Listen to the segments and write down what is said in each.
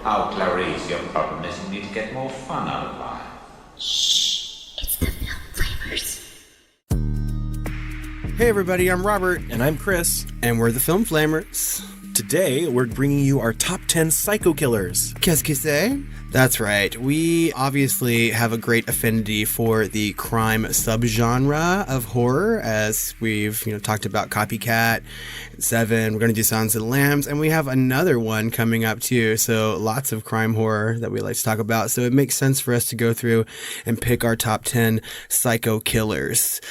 Oh, Clarice, your problem is you need to get more fun out of life. Shh, it's the Film Flamers. Hey everybody, I'm Robert. And I'm Chris. And we're the Film Flamers. Today, we're bringing you our top 10 psycho killers. Qu'est-ce que c'est? That's right. We obviously have a great affinity for the crime subgenre of horror, as we've talked about Copycat, Seven. We're going to do Silence of the Lambs, and we have another one coming up too. So lots of crime horror that we like to talk about. So it makes sense for us to go through and pick our top 10 psycho killers.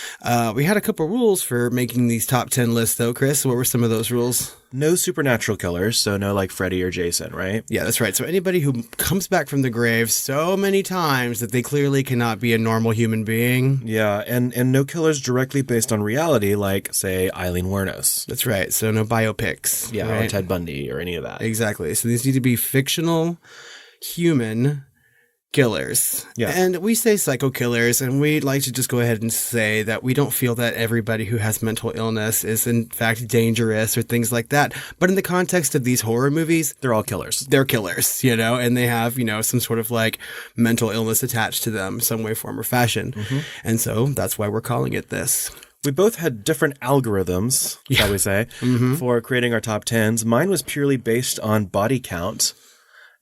We had a couple rules for making these top 10 lists, though. Chris, what were some of those rules? No supernatural killers, so no like Freddy or Jason, right? Yeah, that's right. So anybody who comes back from the grave so many times that they clearly cannot be a normal human being. Yeah, and no killers directly based on reality, like, say, Eileen Wuornos. That's right. So no biopics. Yeah, right? or Ted Bundy or any of that. Exactly. So these need to be fictional, human killers. Yeah. And we say psycho killers, and we'd like to just go ahead and say that we don't feel that everybody who has mental illness is in fact dangerous or things like that. But in the context of these horror movies, they're all killers. They're killers, and they have, some sort of like mental illness attached to them, some way, form, or fashion. Mm-hmm. And so that's why we're calling it this. We both had different algorithms, shall we say, for creating our top 10s. Mine was purely based on body count.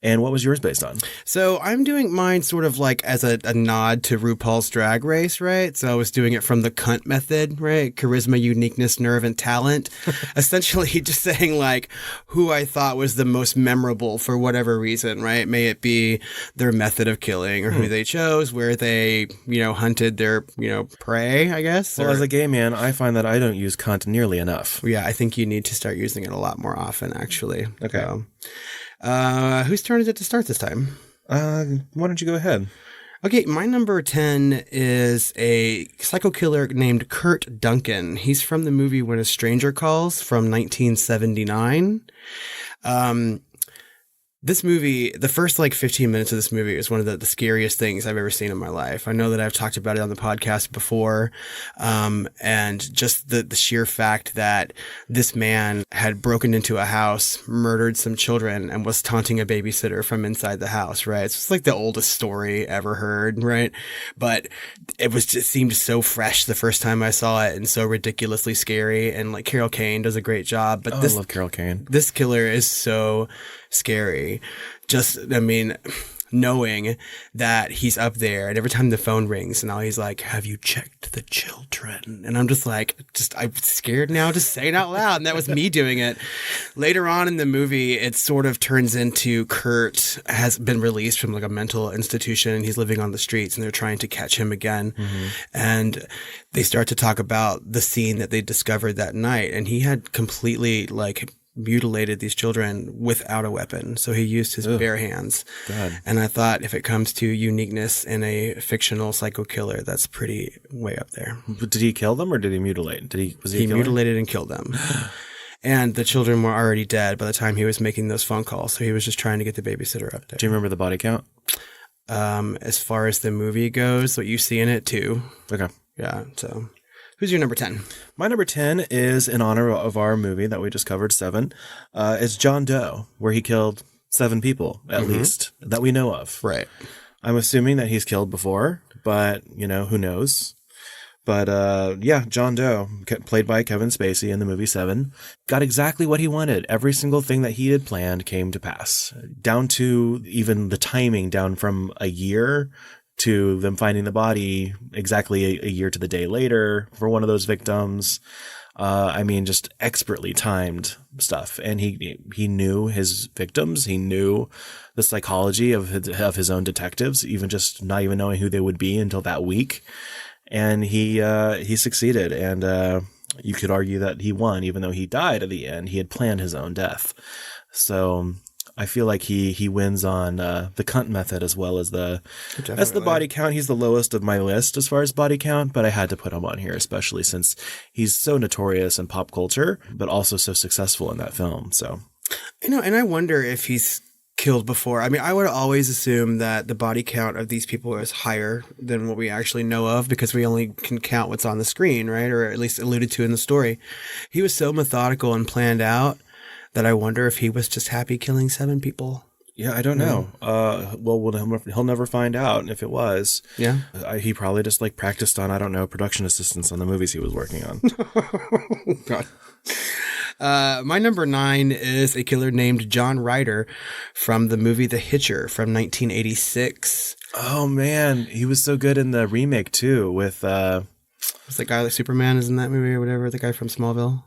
And what was yours based on? So I'm doing mine sort of like as a nod to RuPaul's Drag Race, right? So I was doing it from the cunt method, right? Charisma, uniqueness, nerve, and talent. Essentially just saying like who I thought was the most memorable for whatever reason, right? May it be their method of killing or who they chose, where they, hunted their, prey, I guess. Well, as a gay man, I find that I don't use cunt nearly enough. Yeah, I think you need to start using it a lot more often, actually. Okay. So, whose turn is it to start this time? Why don't you go ahead? Okay, my number 10 is a psycho killer named Kurt Duncan. He's from the movie When a Stranger Calls from 1979. This movie, the first 15 minutes of this movie is one of the scariest things I've ever seen in my life. I know that I've talked about it on the podcast before. And just the sheer fact that this man had broken into a house, murdered some children, and was taunting a babysitter from inside the house, right? It's just like the oldest story ever heard, right? But it seemed so fresh the first time I saw it and so ridiculously scary. And Carol Kane does a great job. But I love Carol Kane. This killer is so scary. Knowing that he's up there and every time the phone rings and now he's like, have you checked the children? And I'm just I'm scared now to say it out loud. And that was me doing it. Later on in the movie, it sort of turns into Kurt has been released from a mental institution and he's living on the streets and they're trying to catch him again. Mm-hmm. And they start to talk about the scene that they discovered that night. And he had completely mutilated these children without a weapon. So he used his bare hands. God. And I thought if it comes to uniqueness in a fictional psycho killer, that's pretty way up there. But did he kill them or did he mutilate? He mutilated and killed them. And the children were already dead by the time he was making those phone calls. So he was just trying to get the babysitter up there. Do you remember the body count? As far as the movie goes, what you see in it too. Okay. Yeah. So who's your number 10? My number 10 is in honor of our movie that we just covered, Seven. It's John Doe, where he killed 7 people, at least, that we know of. Right. I'm assuming that he's killed before, but, who knows? But, John Doe, played by Kevin Spacey in the movie Seven, got exactly what he wanted. Every single thing that he had planned came to pass, down to even the timing, down from a year to them finding the body exactly a year to the day later for one of those victims. Just expertly timed stuff. And he knew his victims. He knew the psychology of his own detectives, even just not even knowing who they would be until that week. And he succeeded. And you could argue that he won, even though he died at the end. He had planned his own death. So I feel like he wins on the cunt method as well as the body count. He's the lowest of my list as far as body count, but I had to put him on here, especially since he's so notorious in pop culture, but also so successful in that film. So, and I wonder if he's killed before. I would always assume that the body count of these people is higher than what we actually know of because we only can count what's on the screen, right? Or at least alluded to in the story. He was so methodical and planned out that I wonder if he was just happy killing 7 people. Yeah, I don't know. He'll never find out if it was. Yeah. He probably just like practiced on, I don't know, production assistants on the movies he was working on. God. My number 9 is a killer named John Ryder from the movie The Hitcher from 1986. Oh man, he was so good in the remake too with Was the guy like Superman is in that movie or whatever? The guy from Smallville?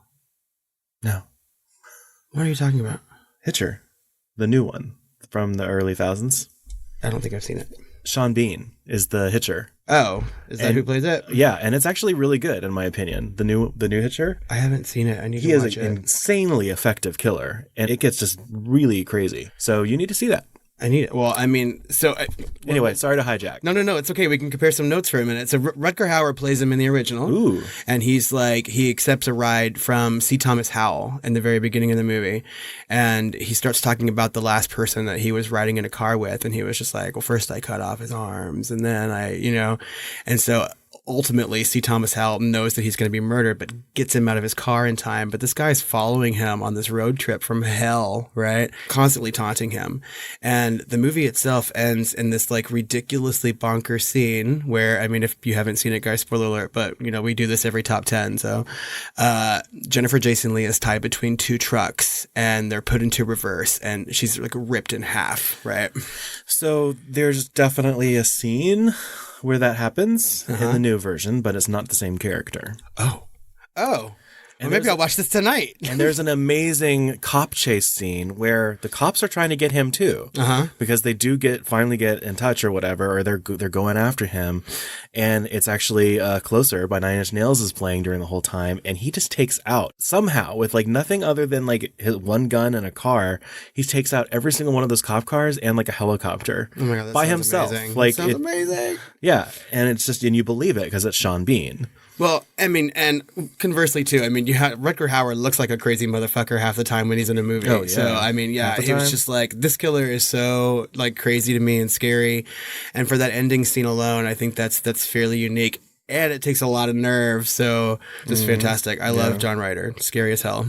No. What are you talking about? Hitcher, the new one from the early thousands. I don't think I've seen it. Sean Bean is the Hitcher. Oh, is that who plays it? Yeah, and it's actually really good in my opinion. The new Hitcher. I haven't seen it. I need He to is watch an it. insanely effective killer, and it gets just really crazy. So you need to see that. I need it. Well, I mean, Anyway, sorry to hijack. No, it's okay. We can compare some notes for a minute. So Rutger Hauer plays him in the original. Ooh. And he's like, he accepts a ride from C. Thomas Howell in the very beginning of the movie. And he starts talking about the last person that he was riding in a car with. And he was just like, well, first I cut off his arms and then and so ultimately C. Thomas Howell knows that he's going to be murdered, but gets him out of his car in time. But this guy's following him on this road trip from hell, right? Constantly taunting him. And the movie itself ends in this like ridiculously bonkers scene where, I mean, if you haven't seen it, guys, spoiler alert, but we do this every top 10. So, Jennifer Jason Leigh is tied between two trucks and they're put into reverse and she's like ripped in half, right? So there's definitely a scene where that happens in the new version, but it's not the same character. Oh. And Well, maybe I'll watch this tonight. And there's an amazing cop chase scene where the cops are trying to get him too, because they do finally get in touch or whatever, or they're going after him, and it's actually Closer by Nine Inch Nails is playing during the whole time, and he just takes out somehow with like nothing other than like his one gun and a car. He takes out every single one of those cop cars and like a helicopter Oh my God, that by sounds himself. amazing. Like that sounds amazing. Yeah, and it's just and you believe it because it's Sean Bean. Well, I mean, and conversely too, I mean, Rutger Hauer looks like a crazy motherfucker half the time when he's in a movie. Oh, yeah. So, I mean, yeah, Half the he was time. just like, this killer is so like crazy to me and scary. And for that ending scene alone, I think that's fairly unique. And it takes a lot of nerve. So just fantastic. I love John Ryder. Scary as hell.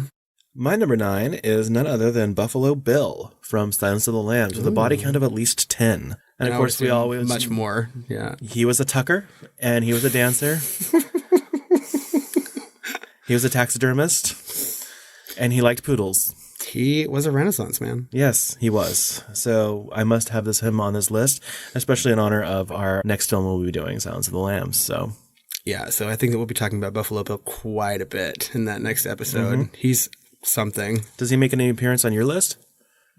My number 9 is none other than Buffalo Bill from Silence of the Lambs with a body count of at least 10. And of course, we always much more. Yeah. He was a tucker and he was a dancer. He was a taxidermist and he liked poodles. He was a Renaissance man. Yes, he was. So I must have him on this list, especially in honor of our next film we'll be doing, Silence of the Lambs. So yeah, so I think that we'll be talking about Buffalo Bill quite a bit in that next episode. He's something. does he make any appearance on your list?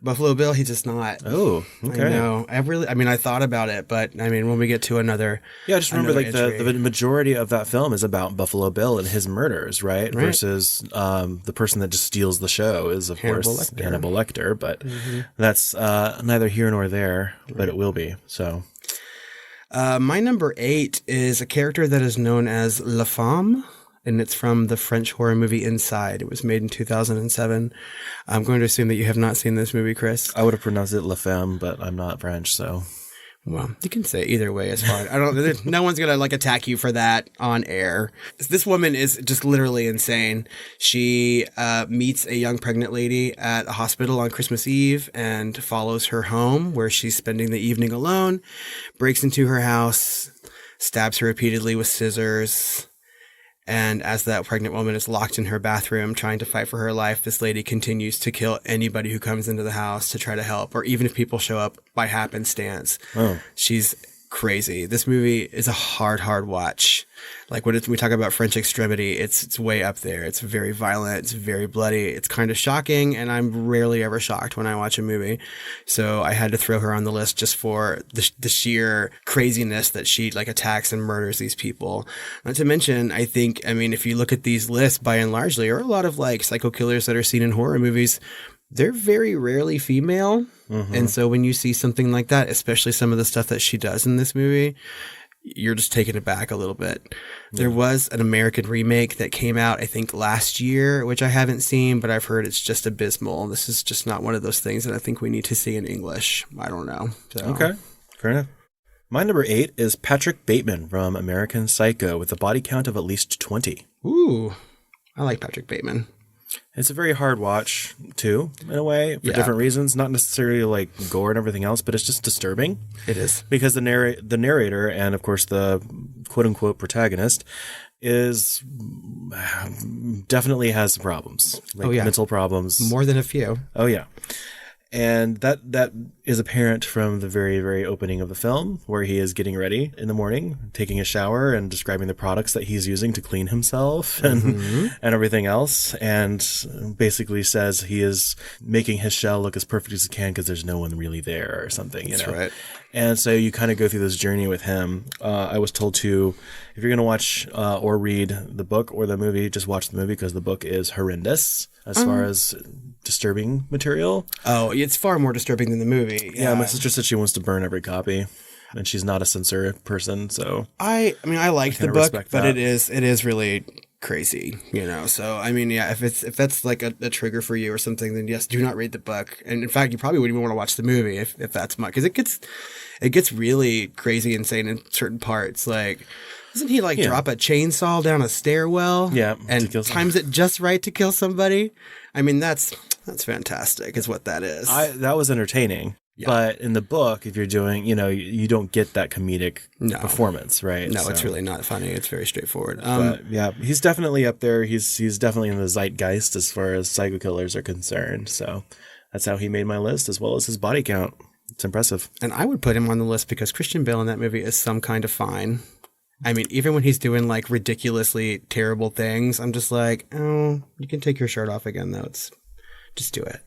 Buffalo Bill, he just not. Oh, okay. I know. I thought about it, but I mean, when we get to another. Yeah, just remember, like entry. the majority of that film is about Buffalo Bill and his murders, right? Versus the person that just steals the show is, of Hannibal course, Lecter. Hannibal Lecter. But that's neither here nor there, but it will be. So, My number 8 is a character that is known as La Femme, and it's from the French horror movie Inside. It was made in 2007. I'm going to assume that you have not seen this movie, Chris. I would have pronounced it La Femme, but I'm not French, so. Well, you can say either way. It's fine. No one's gonna like attack you for that on air. This woman is just literally insane. She meets a young pregnant lady at a hospital on Christmas Eve and follows her home where she's spending the evening alone. Breaks into her house, stabs her repeatedly with scissors. And as that pregnant woman is locked in her bathroom trying to fight for her life, this lady continues to kill anybody who comes into the house to try to help, or even if people show up by happenstance. Oh. She's crazy. This movie is a hard watch. Like when we talk about French extremity, it's way up there. It's very violent. It's very bloody. It's kind of shocking, and I'm rarely ever shocked when I watch a movie. So I had to throw her on the list just for the sheer craziness that she like attacks and murders these people. Not to mention, I mean, if you look at these lists by and largely, or a lot of like psycho killers that are seen in horror movies, they're very rarely female. And so when you see something like that, especially some of the stuff that she does in this movie, you're just taken aback a little bit. There was an American remake that came out, I think, last year, which I haven't seen, but I've heard it's just abysmal. This is just not one of those things that I think we need to see in English. I don't know. So. Okay, fair enough. My number 8 is Patrick Bateman from American Psycho with a body count of at least 20. Ooh, I like Patrick Bateman. It's a very hard watch, too, in a way, for Yeah. different reasons. Not necessarily like gore and everything else, but it's just disturbing. It is. Because the narrator and, of course, the quote-unquote protagonist is definitely has some problems. Like mental problems. More than a few. Oh, yeah. And that is apparent from the very, very opening of the film, where he is getting ready in the morning, taking a shower and describing the products that he's using to clean himself and everything else. And basically says he is making his shell look as perfect as he can because there's no one really there or something. You know? That's right. And so you kind of go through this journey with him. I was told to, if you're going to watch or read the book or the movie, just watch the movie because the book is horrendous as far as disturbing material. Oh, it's far more disturbing than the movie. Yeah, my sister said she wants to burn every copy, and she's not a censor person, so I mean, I liked the book, but that. it is really crazy, you know. So I mean, yeah, if that's like a trigger for you or something, then yes, do not read the book. And in fact, you probably wouldn't even want to watch the movie if that's much, because it gets really crazy, insane in certain parts. Like, doesn't he drop a chainsaw down a stairwell? Yeah, and times it just right to kill somebody. I mean, that's fantastic. Is what that is. That was entertaining. Yeah. But in the book, if you're doing, you don't get that comedic performance, right? No, it's really not funny. It's very straightforward. But yeah, he's definitely up there. He's definitely in the zeitgeist as far as psycho killers are concerned. So that's how he made my list, as well as his body count. It's impressive. And I would put him on the list because Christian Bale in that movie is some kind of fine. I mean, even when he's doing like ridiculously terrible things, I'm just like, oh, you can take your shirt off again, though. Just do it.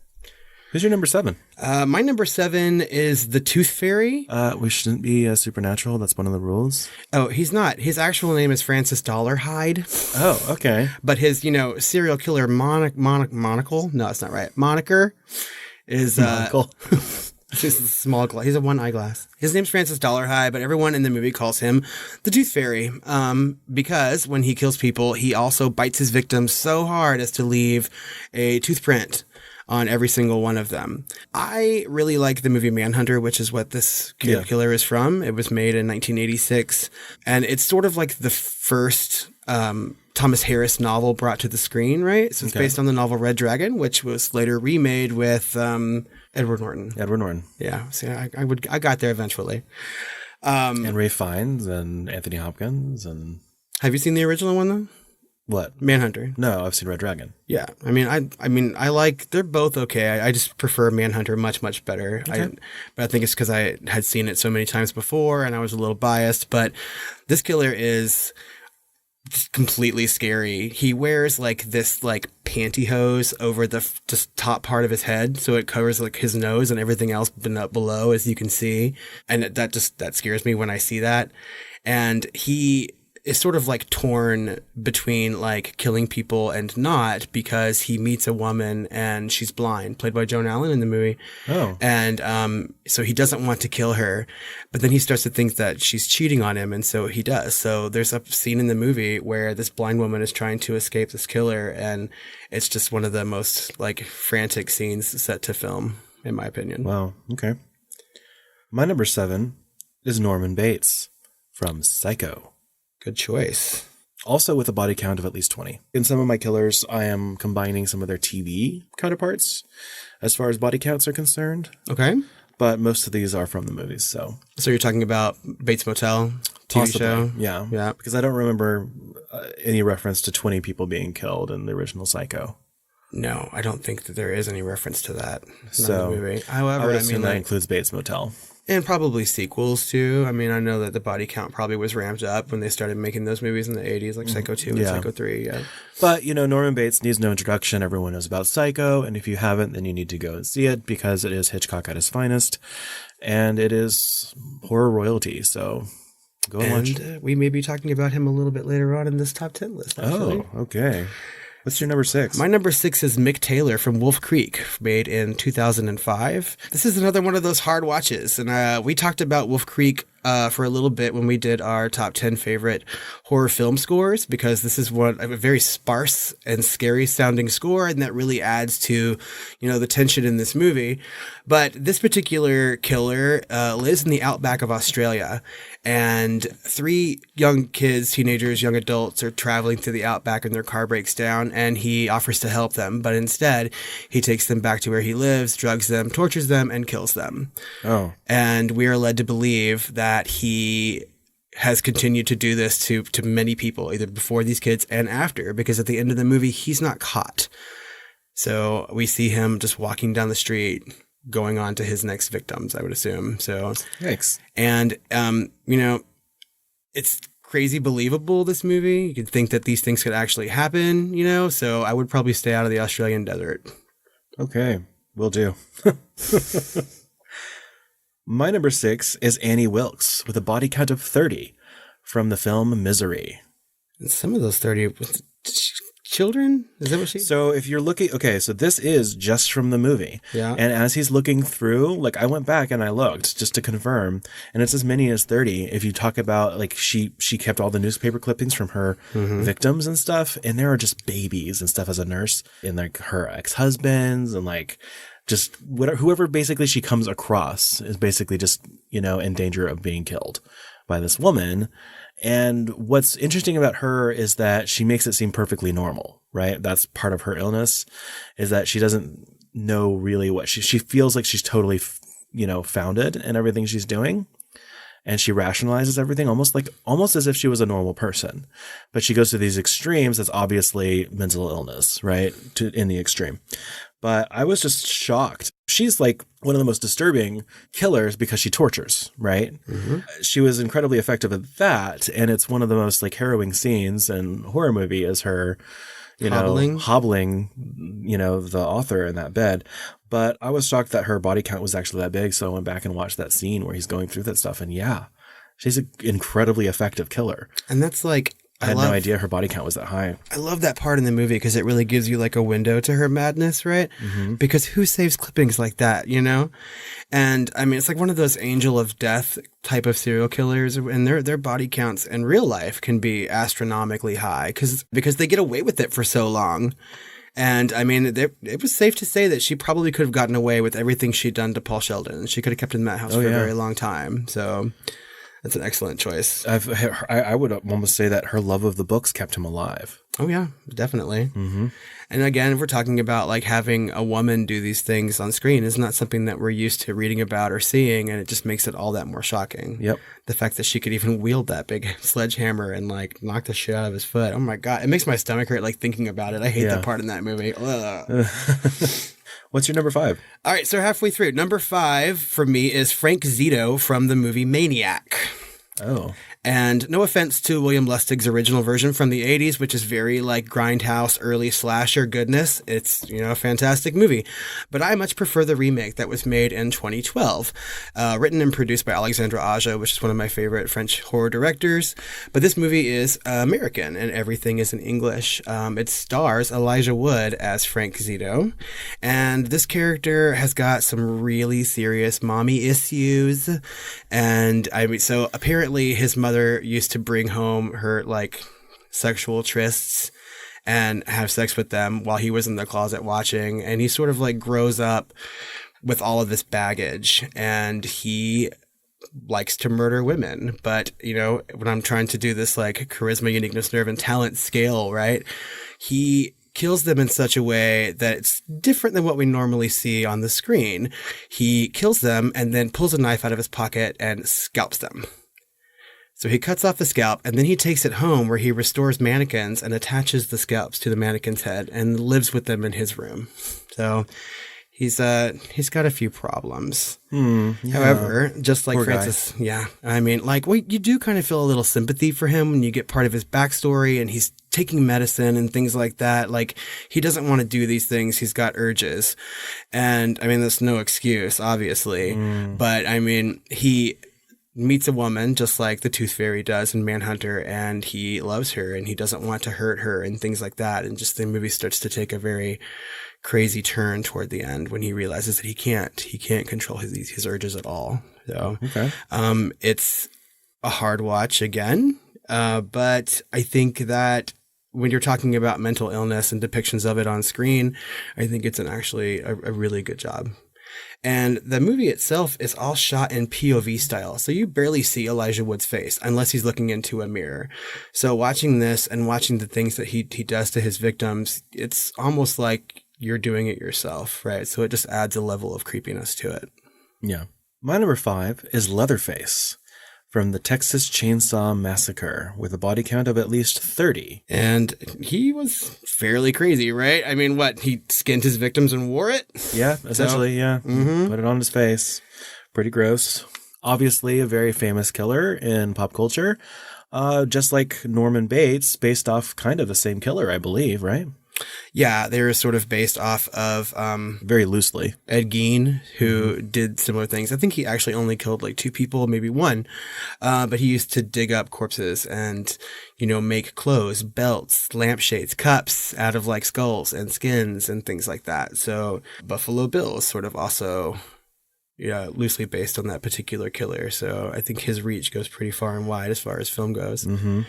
Who's your number 7? My number 7 is the Tooth Fairy. We shouldn't be supernatural. That's one of the rules. Oh, he's not. His actual name is Francis Dollarhide. Oh, okay. But his, serial killer monocle. No, it's not right. Moniker is Monocle. He's a small glass. He's a one eyeglass. His name's Francis Dollarhide, but everyone in the movie calls him the Tooth Fairy. Because when he kills people, he also bites his victims so hard as to leave a tooth print on every single one of them. I really like the movie Manhunter, which is what this killer is from. It was made in 1986, and it's sort of like the first Thomas Harris novel brought to the screen, right? So it's based on the novel Red Dragon, which was later remade with Edward Norton. Edward Norton. Yeah. See, I got there eventually. And Ray Fiennes and Anthony Hopkins and. Have you seen the original one though? What? Manhunter. No, I've seen Red Dragon. Yeah. I mean, I like, they're both okay. I just prefer Manhunter much better. Okay. But I think it's because I had seen it so many times before and I was a little biased. But this killer is completely scary. He wears like this like pantyhose over the just top part of his head, so it covers like his nose and everything else below, as you can see. And that scares me when I see that. And he is sort of like torn between like killing people and not, because he meets a woman and she's blind, played by Joan Allen in the movie. Oh. And so he doesn't want to kill her, but then he starts to think that she's cheating on him, and so he does. So there's a scene in the movie where this blind woman is trying to escape this killer, and it's just one of the most like frantic scenes set to film, in my opinion. Wow. Okay. My number 7 is Norman Bates from Psycho. Good choice. Also with a body count of at least 20. In some of my killers, I am combining some of their TV counterparts as far as body counts are concerned. Okay. But most of these are from the movies, so. So you're talking about Bates Motel TV show? Yeah. Yeah. Because I don't remember any reference to 20 people being killed in the original Psycho. No, I don't think that there is any reference to that in So, the movie. However, I would I assume mean, that includes Bates Motel. and probably sequels too. I mean, I know that the body count probably was ramped up when they started making those movies in the 80s, like Psycho 2 and Psycho 3. Yeah. But, Norman Bates needs no introduction. Everyone knows about Psycho. And if you haven't, then you need to go and see it, because it is Hitchcock at his finest. And it is horror royalty. So go and watch it. We may be talking about him a little bit later on in this top 10 list, actually. Oh, okay. What's your number 6? My number 6 is Mick Taylor from Wolf Creek, made in 2005. This is another one of those hard watches. And we talked about Wolf Creek for a little bit when we did our top 10 favorite horror film scores, because this is a very sparse and scary sounding score, and that really adds to, the tension in this movie. But this particular killer lives in the outback of Australia, and 3 young kids, teenagers, young adults are traveling through the outback and their car breaks down, and he offers to help them. But instead, he takes them back to where he lives, drugs them, tortures them, and kills them. Oh. And we are led to believe that he has continued to do this to many people, either before these kids and after, because at the end of the movie, he's not caught. So we see him just walking down the street, going on to his next victims, I would assume. So Thanks. And, it's crazy believable, this movie. You could think that these things could actually happen, so I would probably stay out of the Australian desert. Okay, will do. My number 6 is Annie Wilkes with a body count of 30 from the film Misery. And some of those 30 was children? Is that what she... So if you're looking... Okay, so this is just from the movie. Yeah. And as he's looking through, I went back and I looked just to confirm, and it's as many as 30. If you talk about, she kept all the newspaper clippings from her victims and stuff, and there are just babies and stuff as a nurse, and her ex-husbands, and just whoever basically she comes across is basically just, in danger of being killed by this woman. And what's interesting about her is that she makes it seem perfectly normal, right? That's part of her illness, is that she doesn't know really what she feels like she's totally, founded in everything she's doing. And she rationalizes everything almost as if she was a normal person. But she goes to these extremes. That's obviously mental illness, right? In the extreme. But I was just shocked. She's one of the most disturbing killers because she tortures, right? Mm-hmm. She was incredibly effective at that. And it's one of the most harrowing scenes in a horror movie is her, hobbling, the author in that bed. But I was shocked that her body count was actually that big. So I went back and watched that scene where he's going through that stuff. And yeah, she's an incredibly effective killer. And that's I had no idea her body count was that high. I love that part in the movie because it really gives you a window to her madness, right? Mm-hmm. Because who saves clippings like that, And I mean, it's one of those angel of death type of serial killers, and their body counts in real life can be astronomically high because they get away with it for so long. And I mean, it was safe to say that she probably could have gotten away with everything she'd done to Paul Sheldon. She could have kept him in that house for a very long time. So that's an excellent choice. I would almost say that her love of the books kept him alive. Oh, yeah, definitely. Mm-hmm. And again, if we're talking about having a woman do these things on screen, is not something that we're used to reading about or seeing, and it just makes it all that more shocking. Yep. The fact that she could even wield that big sledgehammer and knock the shit out of his foot. Oh my God. It makes my stomach hurt thinking about it. I hate that part in that movie. What's your number 5? All right, so halfway through. Number 5 for me is Frank Zito from the movie Maniac. Oh. And no offense to William Lustig's original version from the 80s, which is very grindhouse, early slasher goodness. It's, a fantastic movie. But I much prefer the remake that was made in 2012, written and produced by Alexandre Aja, which is one of my favorite French horror directors. But this movie is American and everything is in English. It stars Elijah Wood as Frank Zito. And this character has got some really serious mommy issues. And I mean, so apparently his mother used to bring home her sexual trysts and have sex with them while he was in the closet watching, and he sort of grows up with all of this baggage, and he likes to murder women. But when I'm trying to do this charisma, uniqueness, nerve, and talent scale, right, he kills them in such a way that it's different than what we normally see on the screen. He kills them and then pulls a knife out of his pocket and scalps them. So he cuts off the scalp, and then he takes it home where he restores mannequins and attaches the scalps to the mannequin's head and lives with them in his room. So he's got a few problems. Yeah. However, just like Poor Francis, yeah, I mean, you do kind of feel a little sympathy for him when you get part of his backstory, and he's taking medicine and things like that. He doesn't want to do these things. He's got urges. And I mean, that's no excuse, obviously. But I mean, he meets a woman just like the Tooth Fairy does in Manhunter, and he loves her and he doesn't want to hurt her and things like that. And just the movie starts to take a very crazy turn toward the end when he realizes that he can't control his urges at all. So, okay. It's a hard watch again. But I think that when you're talking about mental illness and depictions of it on screen, I think it's actually a really good job. And the movie itself is all shot in POV style. So you barely see Elijah Wood's face unless he's looking into a mirror. So watching this and watching the things that he does to his victims, it's almost like you're doing it yourself, right? So it just adds a level of creepiness to it. Yeah. My number 5 is Leatherface from the Texas Chainsaw Massacre with a body count of at least 30. And he was fairly crazy, right? I mean, what? He skinned his victims and wore it? Yeah, essentially, yeah. Mm-hmm. Put it on his face. Pretty gross. Obviously, a very famous killer in pop culture. Just like Norman Bates, based off kind of the same killer, I believe, right? Yeah, they were sort of based off of very loosely Ed Gein, who did similar things. I think he actually only killed like 2 people, maybe 1. But he used to dig up corpses and, make clothes, belts, lampshades, cups out of like skulls and skins and things like that. So Buffalo Bill is sort of also loosely based on that particular killer. So I think his reach goes pretty far and wide as far as film goes. Mm-hmm.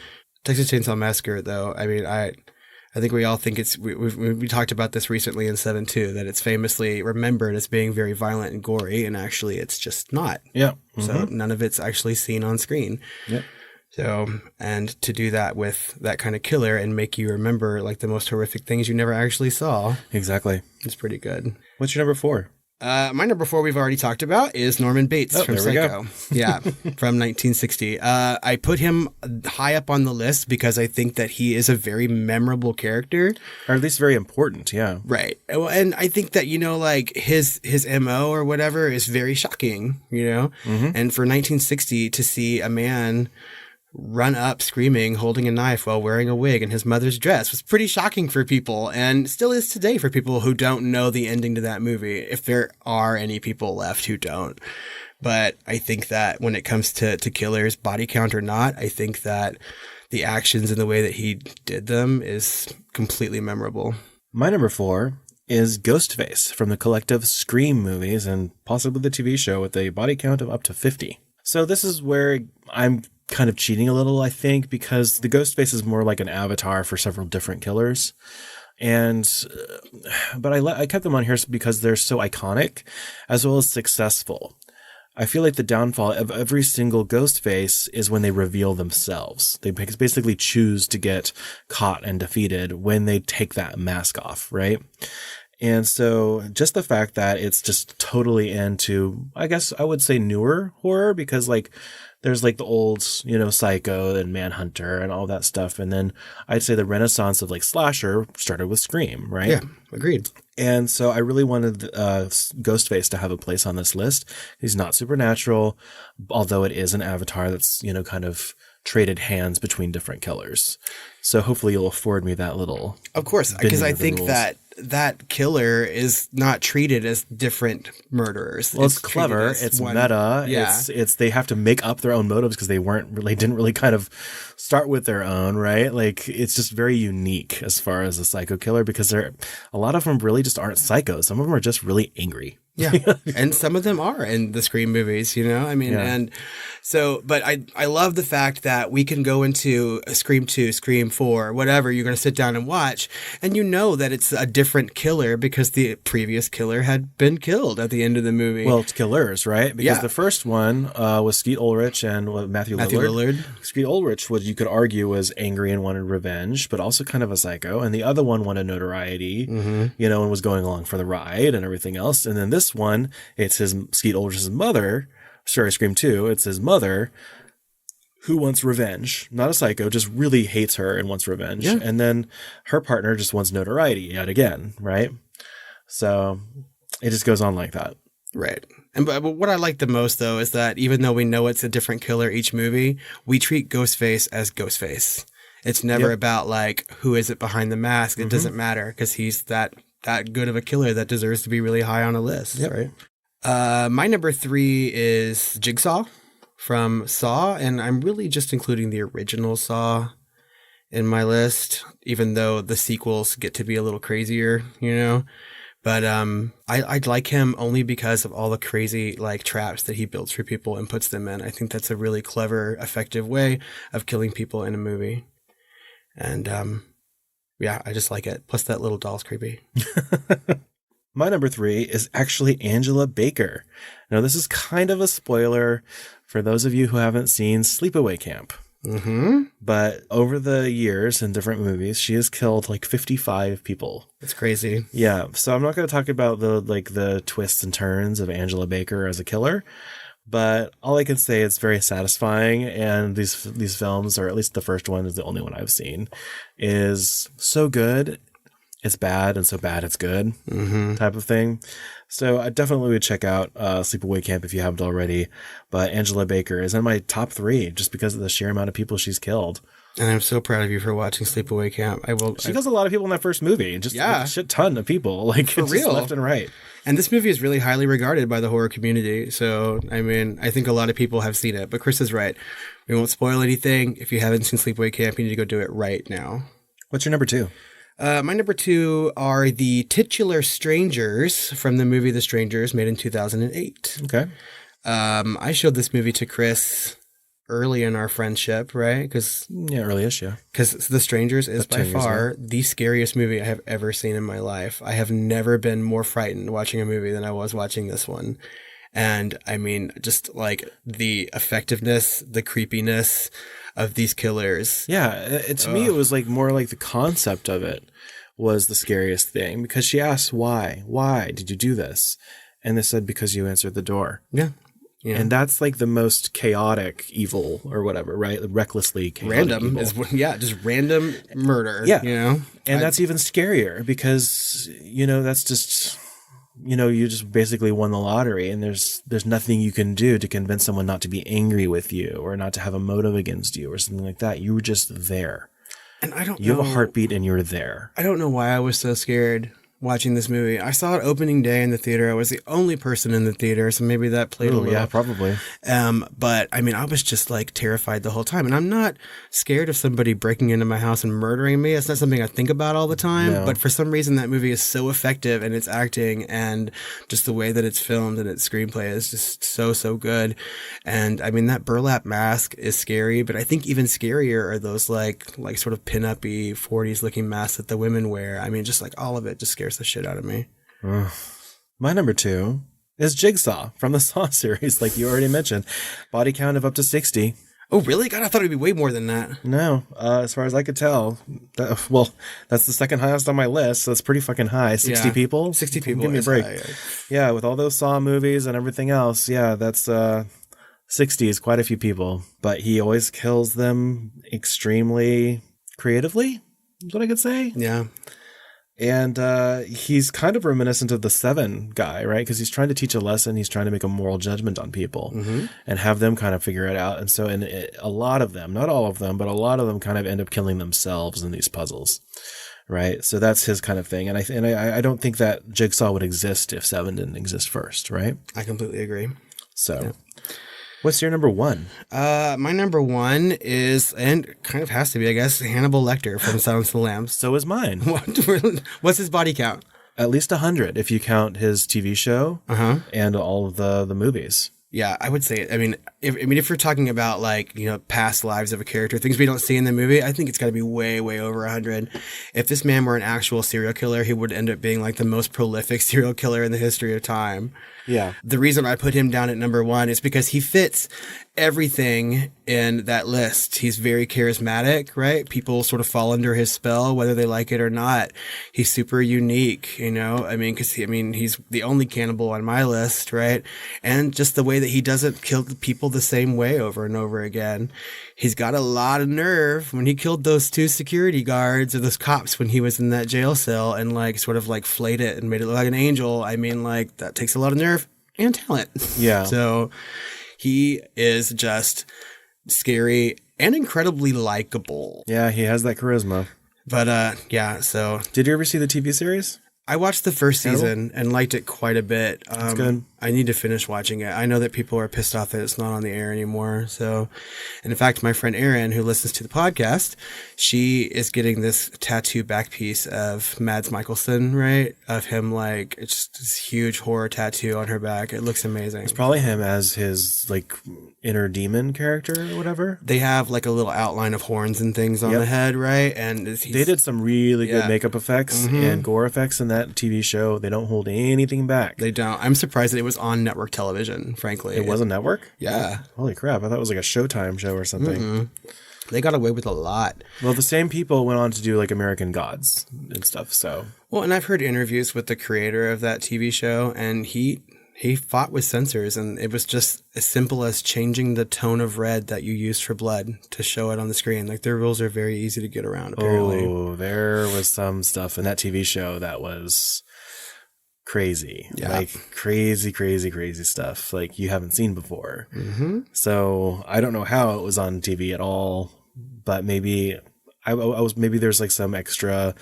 Texas Chainsaw Massacre, though, I mean, I think we all think we talked about this recently in 7 too, that it's famously remembered as being very violent and gory, and actually it's just not. Yeah. Mm-hmm. So none of it's actually seen on screen. Yeah. So, and to do that with that kind of killer and make you remember like the most horrific things you never actually saw. Exactly. It's pretty good. What's your number 4? My number 4 we've already talked about is Norman Bates from Psycho. Yeah, from 1960. I put him high up on the list because I think that he is a very memorable character. Or at least very important, yeah. Right. And I think that, like his MO or whatever is very shocking, Mm-hmm. And for 1960 to see a man run up screaming, holding a knife while wearing a wig and his mother's dress was pretty shocking for people, and still is today for people who don't know the ending to that movie, if there are any people left who don't. But I think that when it comes to killers, body count or not, I think that the actions and the way that he did them is completely memorable. My number 4 is Ghostface from the collective Scream movies and possibly the TV show with a body count of up to 50. So this is where I'm kind of cheating a little, I think, because the Ghostface is more like an avatar for several different killers. But I kept them on here because they're so iconic as well as successful. I feel like the downfall of every single Ghostface is when they reveal themselves. They basically choose to get caught and defeated when they take that mask off, right? And so just the fact that it's just totally into, I guess I would say newer horror, because like there's like the old, Psycho and Manhunter and all that stuff. And then I'd say the renaissance of like slasher started with Scream, right? Yeah, agreed. And so I really wanted Ghostface to have a place on this list. He's not supernatural, although it is an avatar that's, kind of traded hands between different killers. So hopefully you'll afford me that little. Of course, because I think that killer is not treated as different murderers. Well, it's clever. It's meta. Yeah. It's they have to make up their own motives because they didn't really kind of start with their own, right? Like it's just very unique as far as a psycho killer, because a lot of them really just aren't psychos. Some of them are just really angry. Yeah. And some of them are in the Scream movies, I mean, and so, but I love the fact that we can go into Scream 2, Scream 4, whatever you're going to sit down and watch, and that it's a different killer because the previous killer had been killed at the end of the movie. Well, it's killers, right? Because the first one was Skeet Ulrich and Matthew Lillard. Skeet Ulrich, what you could argue was angry and wanted revenge, but also kind of a psycho. And the other one wanted notoriety, and was going along for the ride and everything else. And then this one, it's Skeet Ulrich's mother. Sorry, Scream 2. It's his mother who wants revenge. Not a psycho, just really hates her and wants revenge. Yeah. And then her partner just wants notoriety yet again, right? So it just goes on like that. Right. But what I like the most, though, is that even though we know it's a different killer each movie, we treat Ghostface as Ghostface. It's never about like, who is it behind the mask? It doesn't matter because he's that good of a killer that deserves to be really high on a list. Yep. Right. My number 3 is Jigsaw from Saw, and I'm really just including the original Saw in my list, even though the sequels get to be a little crazier, But I like him only because of all the crazy like traps that he builds for people and puts them in. I think that's a really clever, effective way of killing people in a movie. And yeah, I just like it. Plus that little doll's creepy. My number 3 is actually Angela Baker. Now, this is kind of a spoiler for those of you who haven't seen Sleepaway Camp. Mm-hmm. But over the years in different movies, she has killed like 55 people. It's crazy. Yeah. So I'm not going to talk about the twists and turns of Angela Baker as a killer, but all I can say is very satisfying. And these films, or at least the first one is the only one I've seen, is so good. It's bad, and so bad it's good, type of thing. So I definitely would check out Sleepaway Camp if you haven't already. But Angela Baker is in my top 3 just because of the sheer amount of people she's killed. And I'm so proud of you for watching Sleepaway Camp. She kills a lot of people in that first movie. Just a shit ton of people, like for real, just left and right. And this movie is really highly regarded by the horror community. So, I mean, I think a lot of people have seen it. But Chris is right. We won't spoil anything. If you haven't seen Sleepaway Camp, you need to go do it right now. What's your number 2? My number 2 are the titular strangers from the movie The Strangers, made in 2008. Okay. I showed this movie to Chris early in our friendship, right? Early-ish, yeah. Because The Strangers is by far the scariest movie I have ever seen in my life. I have never been more frightened watching a movie than I was watching this one. And I mean, just like the effectiveness, the creepiness of these killers. Yeah, to me, it was like more like the concept of it was the scariest thing, because she asked, why did you do this? And they said, because you answered the door. Yeah. And that's like the most chaotic evil or whatever, right? Recklessly chaotic random evil. just random murder. Yeah. You know? And that's even scarier because, that's just, you just basically won the lottery, and there's nothing you can do to convince someone not to be angry with you or not to have a motive against you or something like that. You were just there. And I don't know. You have a heartbeat and you're there. I don't know why I was so scared watching this movie. I saw it opening day in the theater. I was the only person in the theater, so maybe that played a little. Yeah, probably. But I mean, I was just like terrified the whole time. And I'm not scared of somebody breaking into my house and murdering me. It's not something I think about all the time. No. But for some reason, that movie is so effective in its acting and just the way that it's filmed and its screenplay is just so good. And I mean, that burlap mask is scary, but I think even scarier are those like sort of pin-up-y 40s looking masks that the women wear. I mean, just like all of it just scares the shit out of me. My number 2 is Jigsaw from the Saw series, like you already mentioned. Body count of up to 60. Oh, really? God, I thought it would be way more than that. No, as far as I could tell. That's the second highest on my list, so it's pretty fucking high. 60 people? 60 people. Give me a break. High. Yeah, with all those Saw movies and everything else, yeah, that's 60 is quite a few people. But he always kills them extremely creatively, is what I could say. Yeah. And he's kind of reminiscent of the Seven guy, right? Because he's trying to teach a lesson. He's trying to make a moral judgment on people and have them kind of figure it out. And so a lot of them, not all of them, but a lot of them kind of end up killing themselves in these puzzles, right? So that's his kind of thing. And I don't think that Jigsaw would exist if Seven didn't exist first, right? I completely agree. So... Yeah. What's your number 1? My number 1 is, and kind of has to be, I guess, Hannibal Lecter from Silence of the Lambs. So is mine. What's his body count? At least 100 if you count his TV show and all of the movies. Yeah, I would say. I mean, if you're talking about like past lives of a character, things we don't see in the movie, I think it's got to be way over 100. If this man were an actual serial killer, he would end up being like the most prolific serial killer in the history of time. Yeah. The reason I put him down at number 1 is because he fits everything in that list. He's very charismatic, right? People sort of fall under his spell, whether they like it or not. He's super unique, he's the only cannibal on my list, right? And just the way that he doesn't kill people the same way over and over again. He's got a lot of nerve. When he killed those 2 security guards or those cops when he was in that jail cell and sort of flayed it and made it look like an angel, I mean, that takes a lot of nerve and talent. Yeah. So he is just scary and incredibly likable. Yeah, he has that charisma. But so... Did you ever see the TV series? I watched the first season and liked it quite a bit. It's good. I need to finish watching it. I know that people are pissed off that it's not on the air anymore. So, and in fact, my friend Erin, who listens to the podcast, she is getting this tattoo back piece of Mads Mikkelsen, right? Of him, like, it's just this huge horror tattoo on her back. It looks amazing. It's probably him as his, like, inner demon character or whatever. They have, like, a little outline of horns and things on the head, right? And they did some really good makeup effects and gore effects in that TV show. They don't hold anything back. They don't. I'm surprised that it was on network television, frankly. It was a network? Yeah. Holy crap. I thought it was like a Showtime show or something. Mm-mm. They got away with a lot. Well, the same people went on to do like American Gods and stuff, so. Well, and I've heard interviews with the creator of that TV show, and he fought with censors, and it was just as simple as changing the tone of red that you use for blood to show it on the screen. Like, their rules are very easy to get around, apparently. Oh, there was some stuff in that TV show that was crazy. Yeah. Like crazy stuff like you haven't seen before. Mm-hmm. So I don't know how it was on TV at all, but maybe maybe there's like some extra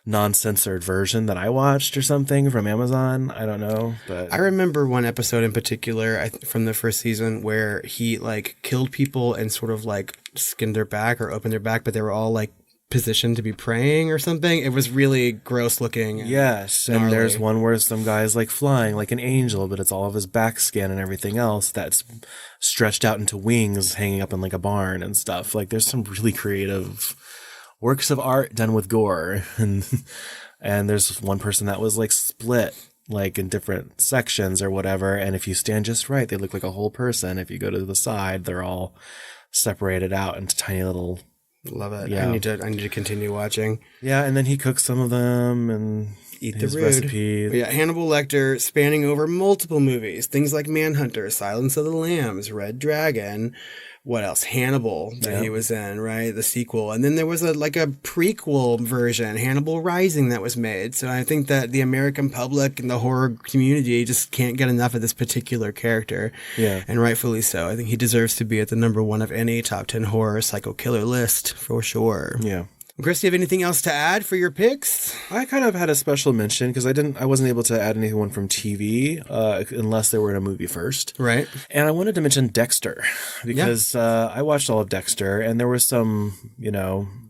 non-censored version that I watched or something from Amazon. I don't know, but I remember one episode in particular from the first season where he like killed people and sort of like skinned their back or opened their back, but they were all like positioned to be praying or something. It was really gross looking. Yes, and there's one where some guy's like flying like an angel, but it's all of his back skin and everything else that's stretched out into wings hanging up in like a barn and stuff. Like there's some really creative works of art done with gore, and there's one person that was like split like in different sections or whatever, and if you stand just right, they look like a whole person. If you go to the side, they're all separated out into tiny little. Love it. Yeah. I need to continue watching. Yeah, and then he cooks some of them and eat his the rude recipe. Yeah, Hannibal Lecter spanning over multiple movies, things like Manhunter, Silence of the Lambs, Red Dragon. What else? Hannibal that he was in, right? The sequel. And then there was a prequel version, Hannibal Rising, that was made. So I think that the American public and the horror community just can't get enough of this particular character. Yeah. And rightfully so. I think he deserves to be at the number one of any top 10 horror psycho killer list for sure. Yeah. Chris, do you have anything else to add for your picks? I kind of had a special mention because I wasn't able to add anyone from TV unless they were in a movie first. Right. And I wanted to mention Dexter because I watched all of Dexter, and there was some,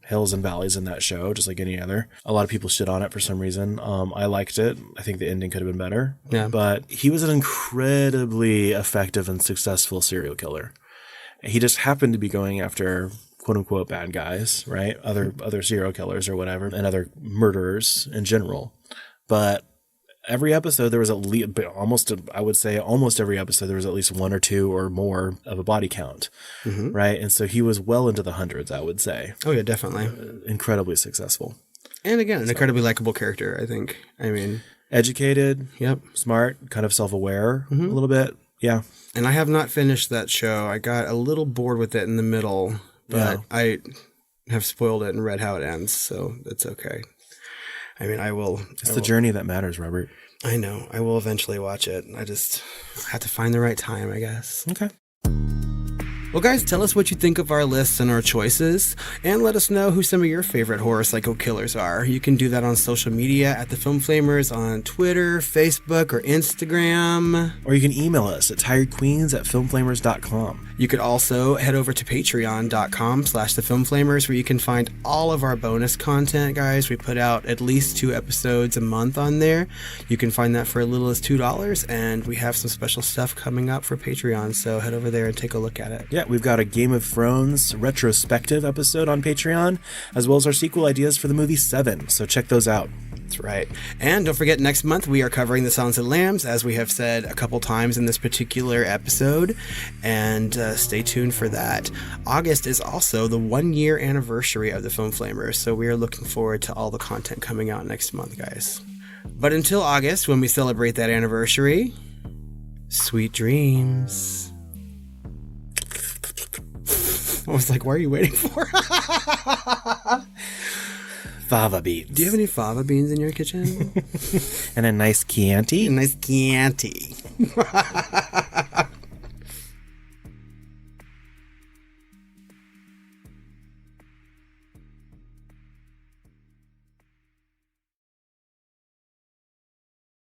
hills and valleys in that show, just like any other. A lot of people shit on it for some reason. I liked it. I think the ending could have been better. Yeah. But he was an incredibly effective and successful serial killer. He just happened to be going after quote unquote bad guys, right? Other serial killers or whatever, and other murderers in general. But every episode there was almost every episode there was at least one or two or more of a body count, right? And so he was well into the hundreds, I would say. Oh yeah, definitely. Incredibly successful. And again, an incredibly likable character, I think. I mean, educated, yep, smart, kind of self-aware a little bit. Yeah. And I have not finished that show. I got a little bored with it in the middle. But I have spoiled it and read how it ends, so it's okay. I mean, It's the journey that matters, Robert. I know. I will eventually watch it. I just have to find the right time, I guess. Okay. Well, guys, tell us what you think of our lists and our choices, and let us know who some of your favorite horror psycho killers are. You can do that on social media at The Film Flamers on Twitter, Facebook, or Instagram. Or you can email us at tiredqueens@filmflamers.com. You could also head over to patreon.com/thefilmflamers, where you can find all of our bonus content, guys. We put out at least 2 episodes a month on there. You can find that for as little as $2, and we have some special stuff coming up for Patreon, so head over there and take a look at it. Yeah, we've got a Game of Thrones retrospective episode on Patreon, as well as our sequel ideas for the movie 7, so check those out. That's right. And don't forget, next month we are covering The Silence of the Lambs, as we have said a couple times in this particular episode, and stay tuned for that. August is also the 1-year anniversary of The Film Flamers, so we are looking forward to all the content coming out next month, guys. But until August, when we celebrate that anniversary, sweet dreams. I was like, what are you waiting for? Fava beans. Do you have any fava beans in your kitchen? And a nice Chianti? A nice Chianti.